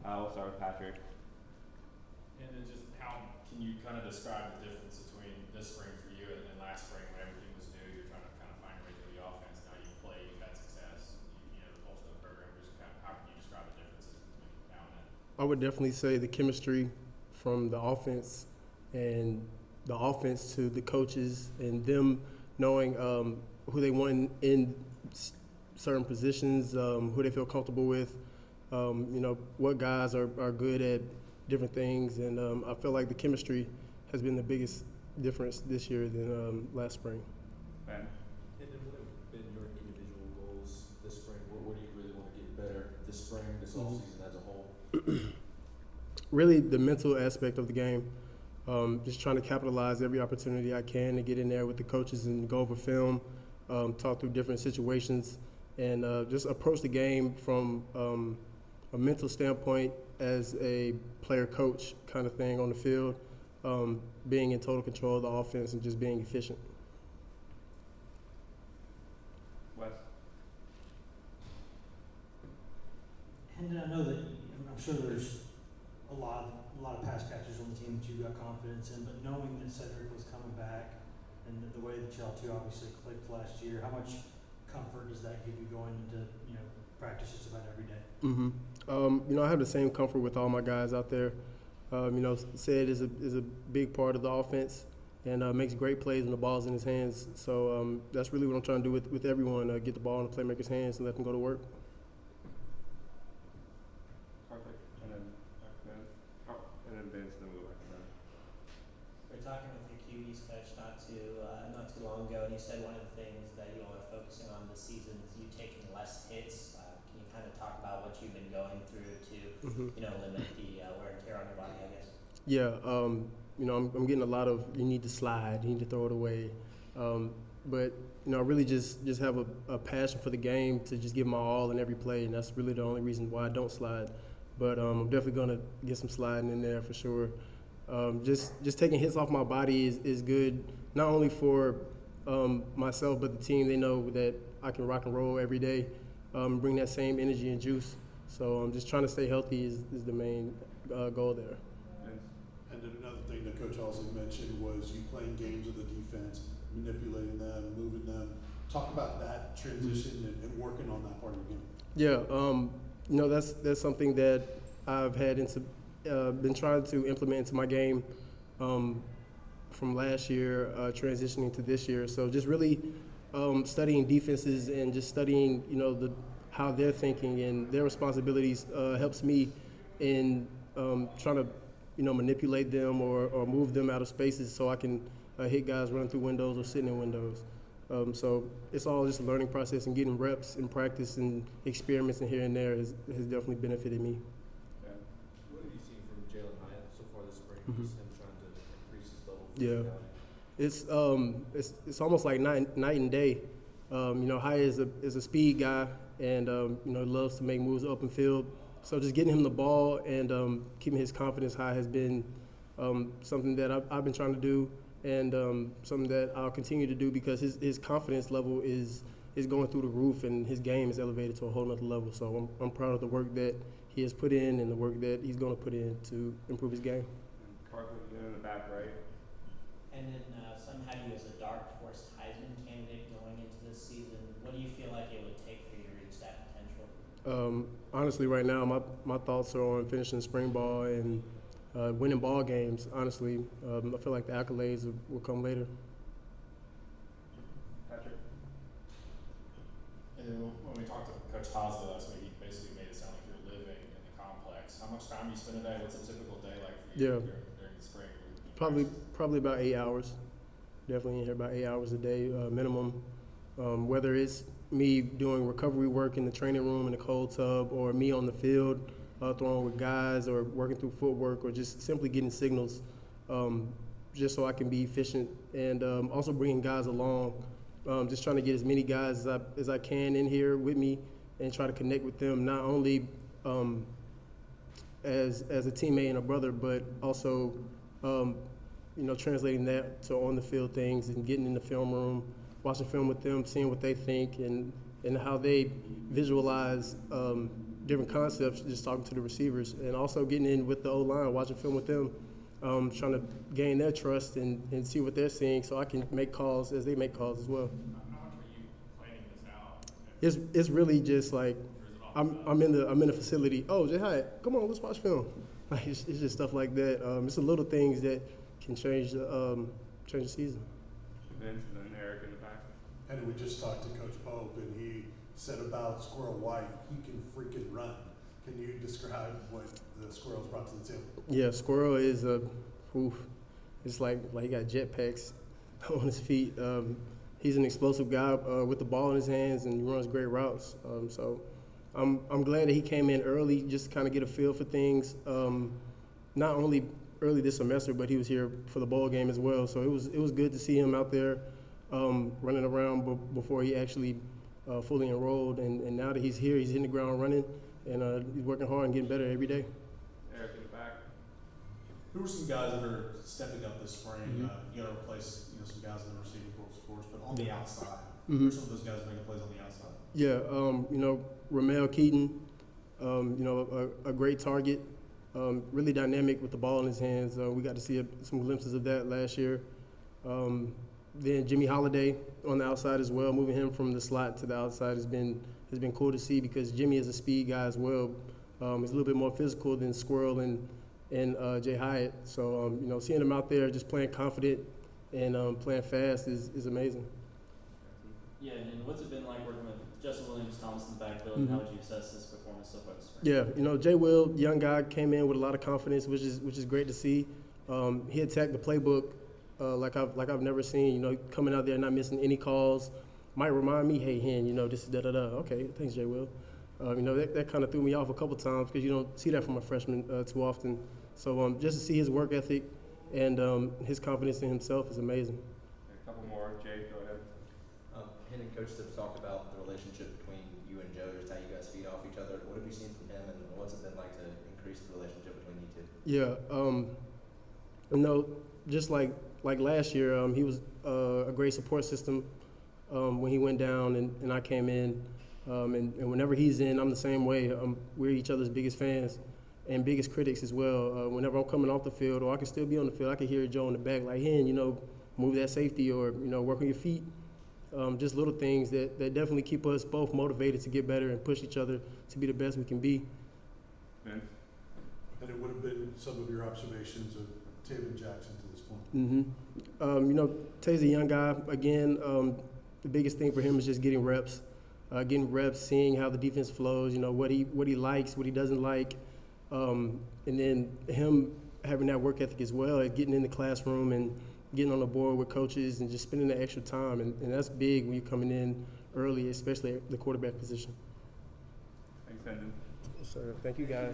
We'll start with Patrick. And then just how can you kind of describe the difference between this spring for you and last spring when everything was new? You're trying to kind of find your way through the offense. Now you've played, you've had success. You know the culture of the program. Just kind of, how can you describe the differences between now and then? I would definitely say the chemistry from the offense and the offense to the coaches and them knowing who they want in certain positions, who they feel comfortable with, what guys are good at different things. And I feel like the chemistry has been the biggest difference this year than last spring. Ben. And then what have been your individual goals this spring? Where do you really want to get better this spring, this offseason as a whole? Really the mental aspect of the game. Just trying to capitalize every opportunity I can to get in there with the coaches and go over film, talk through different situations, and just approach the game from a mental standpoint as a player-coach kind of thing on the field, being in total control of the offense and just being efficient. Wes. Hendon, I know that I'm sure there's a lot of pass catchers on the team that you've got confidence in, but knowing that Cedric was coming back and the way that y'all two obviously clicked last year, how much comfort does that give you going into practice just about every day? I have the same comfort with all my guys out there. Sid is a big part of the offense and makes great plays when the ball's in his hands. So that's really what I'm trying to do with everyone, get the ball in the playmaker's hands and let them go to work. Perfect. And then Ben. Oh, and then Vince, then we'll go back to Ben. We were talking with your QB's coach not too long ago, and he said one of the things that you all are focusing on this season is you taking less hits. Can you kind of talk about what you've been going through to limit the wear and tear on your body, I guess? Yeah, I'm getting a lot of you need to slide, you need to throw it away. But I really just have a passion for the game to just give my all in every play, and that's really the only reason why I don't slide. But I'm definitely going to get some sliding in there for sure. Just taking hits off my body is good, not only for myself but the team. They know that I can rock and roll every day, bring that same energy and juice. So I'm just trying to stay healthy is the main goal there. And then another thing that Coach also mentioned was you playing games with the defense, manipulating them, moving them. Talk about that transition and working on that part of your game. Yeah, that's something that I've had been trying to implement into my game from last year, transitioning to this year. So just really studying defenses and just studying, how they're thinking and their responsibilities helps me in trying to, manipulate them or move them out of spaces so I can hit guys running through windows or sitting in windows. So it's all just a learning process, and getting reps and practice and experiments in here and there has definitely benefited me. Yeah. What have you seen from Jalen Hyatt so far this spring? Just him trying to increase his level of physicality? It's almost like night and day. Hyatt is a speed guy, and loves to make moves up and field. So just getting him the ball and keeping his confidence high has been something that I've been trying to do, and something that I'll continue to do because his confidence level is going through the roof, and his game is elevated to a whole nother level. So I'm proud of the work that he has put in and the work that he's going to put in to improve his game. Parker, in the back right. And then some had you as a dark horse Heisman candidate going into this season. What do you feel like it would take for you to reach that potential? Honestly, right now, my thoughts are on finishing spring ball and winning ball games. Honestly, I feel like the accolades will come later. Patrick. And then when we talked to Coach Hasley last week, he basically made it sound like you're living in the complex. How much time do you spend a day? What's a typical day like for you during the spring? Probably about 8 hours. Definitely in here about 8 hours a day minimum. Whether it's me doing recovery work in the training room in the cold tub, or me on the field throwing with guys, or working through footwork, or just simply getting signals, just so I can be efficient, and also bringing guys along. Just trying to get as many guys as I can in here with me and try to connect with them, not only as a teammate and a brother, but also translating that to on the field things and getting in the film room, watching film with them, seeing what they think and how they visualize different concepts, just talking to the receivers, and also getting in with the O-line, watching film with them, trying to gain their trust and see what they're seeing, so I can make calls as they make calls as well. How much were you planning this out? It's really just like Or is it off the I'm in the facility. Oh, Jay Hyatt, come on, let's watch film. Like it's just stuff like that. It's the little things that can change the season. Vince and then Eric in the back. And we just talked to Coach Pope, and he said about Squirrel White, he can freaking run. Can you describe what the Squirrel's brought to the table? Yeah, Squirrel is it's like he got jetpacks on his feet. He's an explosive guy with the ball in his hands, and he runs great routes. So I'm glad that he came in early, just to kind of get a feel for things. Not only early this semester, but he was here for the bowl game as well. So it was good to see him out there running around before he actually fully enrolled. And now that he's here, he's hitting the ground running, and he's working hard and getting better every day. Eric in the back. Who are some guys that are stepping up this spring? Mhm. You got to replace some guys in the receiving corps, of course, but on the outside, Mhm. who are some of those guys making plays on the outside? Yeah, Ramel Keaton, a great target, really dynamic with the ball in his hands. We got to see some glimpses of that last year. Then Jimmy Holiday on the outside as well, moving him from the slot to the outside has been cool to see, because Jimmy is a speed guy as well. He's a little bit more physical than Squirrel and Jay Hyatt. So seeing him out there just playing confident and playing fast is amazing. Yeah, and what's it been like working with Justin Williams, Thomas in the backfield? Mhm. How would you assess his performance so far this spring? Yeah, Jay Will, young guy, came in with a lot of confidence, which is great to see. He attacked the playbook like I've never seen. Coming out there not missing any calls. Might remind me, hey, Hen, this is da-da-da. Okay, thanks, Jay Will. That kind of threw me off a couple times, because you don't see that from a freshman too often. So just to see his work ethic and his confidence in himself is amazing. A couple more. Jay, go ahead. Him and Coach have talked about the relationship between you and Joe, just how you guys feed off each other. What have you seen from him, and what's it been like to increase the relationship between you two? Yeah, just like last year, he was a great support system when he went down and I came in. And whenever he's in, I'm the same way. We're each other's biggest fans and biggest critics as well. Whenever I'm coming off the field, or I can still be on the field, I can hear Joe in the back like, Hen, move that safety, or work on your feet. Just little things that definitely keep us both motivated to get better and push each other to be the best we can be. Vince. And it would have been some of your observations of Taven Jackson to this point. Tay's a young guy. Again, the biggest thing for him is just getting reps, seeing how the defense flows, what he likes, what he doesn't like, and then him having that work ethic as well, as getting in the classroom and getting on the board with coaches and just spending the extra time. And that's big when you're coming in early, especially at the quarterback position. Thanks, Hendon. So thank you, guys.